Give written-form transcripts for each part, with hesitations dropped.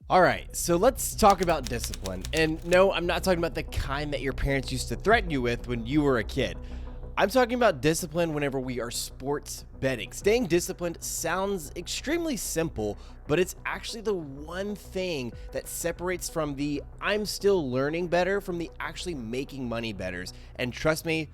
All right, so let's talk about discipline. And no, I'm not talking about the kind that your parents used to threaten you with when you were a kid. I'm talking about discipline whenever we are sports betting. Staying disciplined sounds extremely simple, but it's actually the one thing that separates from the I'm still learning better from the actually making money betters. And trust me,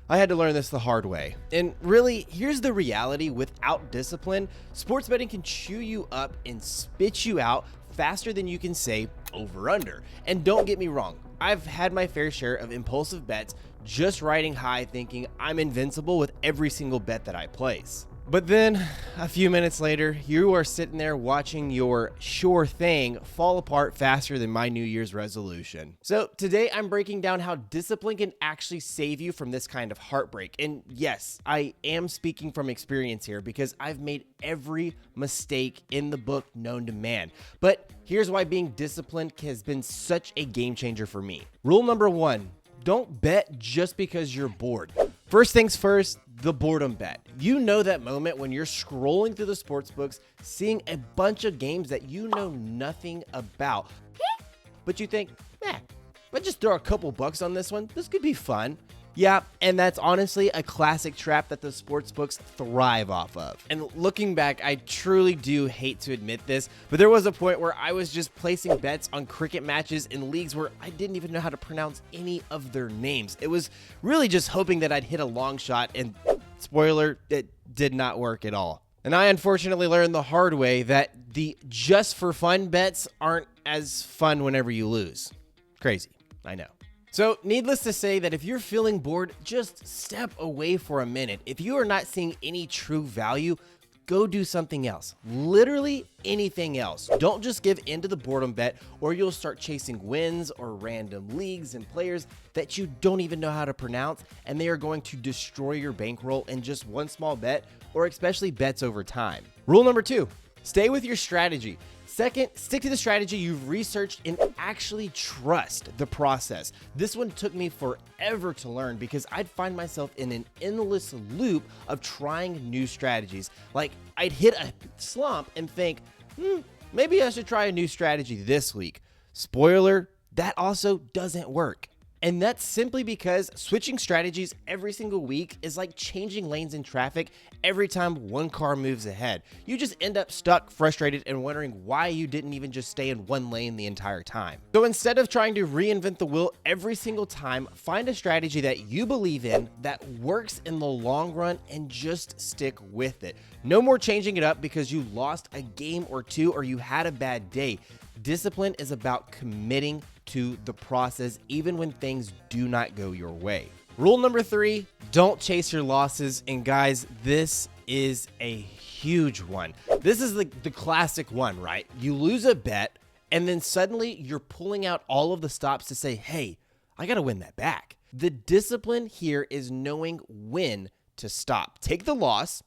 I had to learn this the hard way. And really, here's the reality: without discipline, sports betting can chew you up and spit you out faster than you can say over under. And don't get me wrong, I've had my fair share of impulsive bets, just riding high thinking I'm invincible with every single bet that I place. But then, a few minutes later, you are sitting there watching your sure thing fall apart faster than my New Year's resolution. So today I'm breaking down how discipline can actually save you from this kind of heartbreak. And yes, I am speaking from experience here because I've made every mistake in the book known to man. But here's why being disciplined has been such a game changer for me. Rule number 1, don't bet just because you're bored. First things first, the boredom bet. You know that moment when you're scrolling through the sports books, seeing a bunch of games that you know nothing about, but you think, let's just throw a couple bucks on this one. This could be fun. Yeah, and that's honestly a classic trap that the sports books thrive off of. And looking back, I truly do hate to admit this, but there was a point where I was just placing bets on cricket matches in leagues where I didn't even know how to pronounce any of their names. It was really just hoping that I'd hit a long shot, and spoiler, it did not work at all. And I unfortunately learned the hard way that the just for fun bets aren't as fun whenever you lose. Crazy, I know. So needless to say that if you're feeling bored, just step away for a minute. If you are not seeing any true value, go do something else. Literally anything else. Don't just give into the boredom bet, or you'll start chasing wins or random leagues and players that you don't even know how to pronounce, and they are going to destroy your bankroll in just one small bet, or especially bets over time. Rule number 2, stay with your strategy. Second, stick to the strategy you've researched and actually trust the process. This one took me forever to learn because I'd find myself in an endless loop of trying new strategies. Like, I'd hit a slump and think, maybe I should try a new strategy this week. Spoiler, that also doesn't work. And that's simply because switching strategies every single week is like changing lanes in traffic every time one car moves ahead. You just end up stuck, frustrated, and wondering why you didn't even just stay in one lane the entire time. So instead of trying to reinvent the wheel every single time, find a strategy that you believe in, that works in the long run, and just stick with it. No more changing it up because you lost a game or two or you had a bad day. Discipline is about committing to the process even when things do not go your way. Rule number 3, don't chase your losses. And guys, this is a huge one. This is the classic one, right? You lose a bet and then suddenly you're pulling out all of the stops to say, hey, I gotta win that back. The discipline here is knowing when to stop. Take the loss,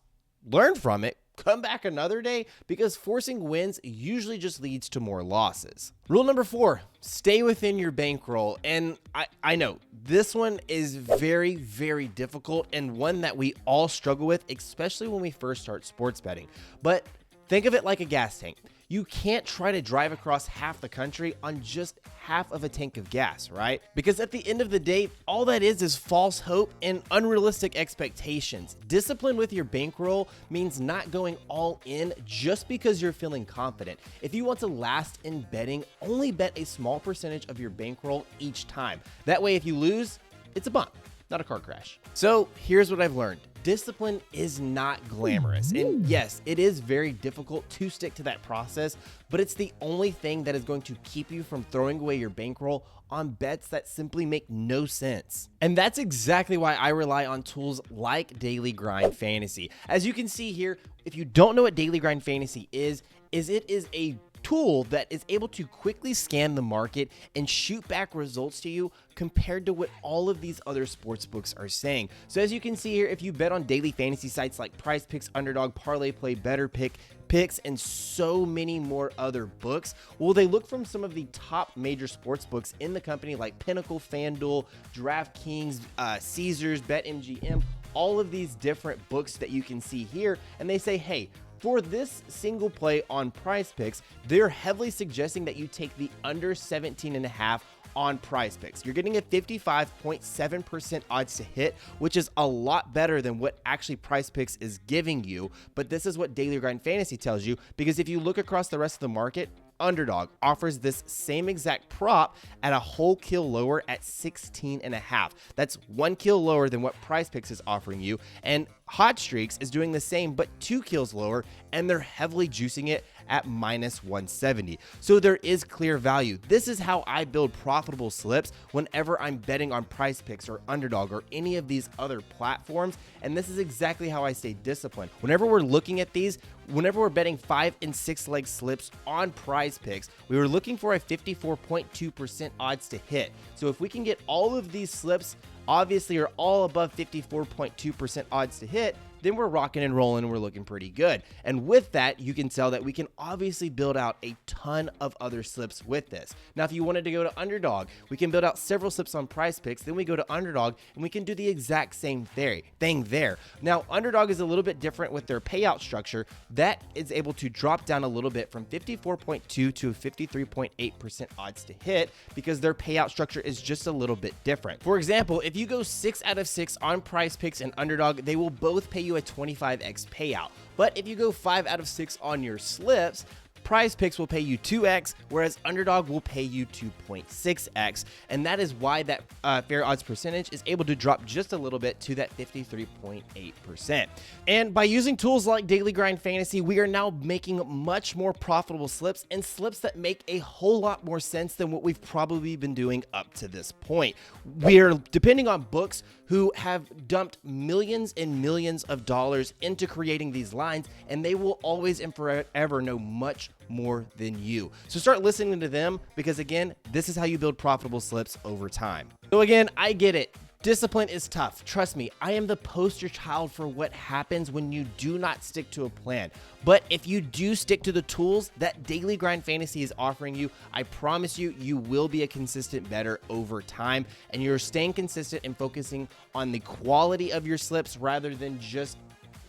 learn from it, come back another day, because forcing wins usually just leads to more losses. Rule number 4, stay within your bankroll. And I know this one is very, very difficult and one that we all struggle with, especially when we first start sports betting. But think of it like a gas tank. You can't try to drive across half the country on just half of a tank of gas, right? Because at the end of the day, all that is false hope and unrealistic expectations. Discipline with your bankroll means not going all in just because you're feeling confident. If you want to last in betting, only bet a small percentage of your bankroll each time. That way, if you lose, it's a bump, not a car crash. So here's what I've learned. Discipline is not glamorous. And yes, it is very difficult to stick to that process, but it's the only thing that is going to keep you from throwing away your bankroll on bets that simply make no sense. And that's exactly why I rely on tools like Daily Grind Fantasy. As you can see here, if you don't know what Daily Grind Fantasy is it is a tool that is able to quickly scan the market and shoot back results to you compared to what all of these other sports books are saying. So as you can see here, if you bet on daily fantasy sites like Prize Picks, Underdog, Parlay Play, Better Picks, and so many more other books, well, they look from some of the top major sports books in the company like Pinnacle, FanDuel, DraftKings, Caesars, BetMGM, all of these different books that you can see here, and they say, hey, For this single play on Prize Picks, they're heavily suggesting that you take the under 17.5 on Prize Picks. You're getting a 55.7% odds to hit, which is a lot better than what actually Prize Picks is giving you. But this is what Daily Grind Fantasy tells you, because if you look across the rest of the market, Underdog offers this same exact prop at a whole kill lower at 16.5. That's 1 kill lower than what Prize Picks is offering you. And Hot Streaks is doing the same, but 2 kills lower, and they're heavily juicing it at minus 170. So there is clear value. This is how I build profitable slips whenever I'm betting on Prize Picks or Underdog or any of these other platforms. And this is exactly how I stay disciplined. Whenever we're looking at these, whenever we're betting 5 and 6 leg slips on Prize Picks, we were looking for a 54.2% odds to hit. So if we can get all of these slips, obviously are all above 54.2% odds to hit, then we're rocking and rolling and we're looking pretty good. And with that, you can tell that we can obviously build out a ton of other slips with this. Now, if you wanted to go to Underdog, we can build out several slips on Prize Picks, then we go to Underdog and we can do the exact same thing there. Now, Underdog is a little bit different with their payout structure. That is able to drop down a little bit from 54.2 to 53.8% odds to hit because their payout structure is just a little bit different. For example, if you go 6 out of 6 on Prize Picks and Underdog, they will both pay you a 25x payout. But if you go 5 out of 6 on your slips, Prize Picks will pay you 2x, whereas Underdog will pay you 2.6x. And that is why that fair odds percentage is able to drop just a little bit to that 53.8%. And by using tools like Daily Grind Fantasy, we are now making much more profitable slips and slips that make a whole lot more sense than what we've probably been doing up to this point. We're depending on books who have dumped millions and millions of dollars into creating these lines, and they will always and forever know much more than you. So start listening to them, because again, this is how you build profitable slips over time. So again, I get it. Discipline is tough. Trust me, I am the poster child for what happens when you do not stick to a plan. But if you do stick to the tools that Daily Grind Fantasy is offering you, I promise you, you will be a consistent bettor over time, and you're staying consistent and focusing on the quality of your slips rather than just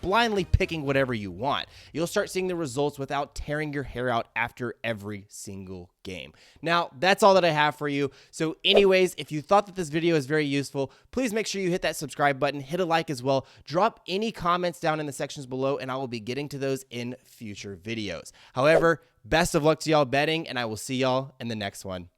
blindly picking whatever you want. You'll start seeing the results without tearing your hair out after every single game. Now, that's all that I have for you. So anyways, if you thought that this video is very useful, please make sure you hit that subscribe button, hit a like as well, drop any comments down in the sections below, and I will be getting to those in future videos. However, best of luck to y'all betting, and I will see y'all in the next one.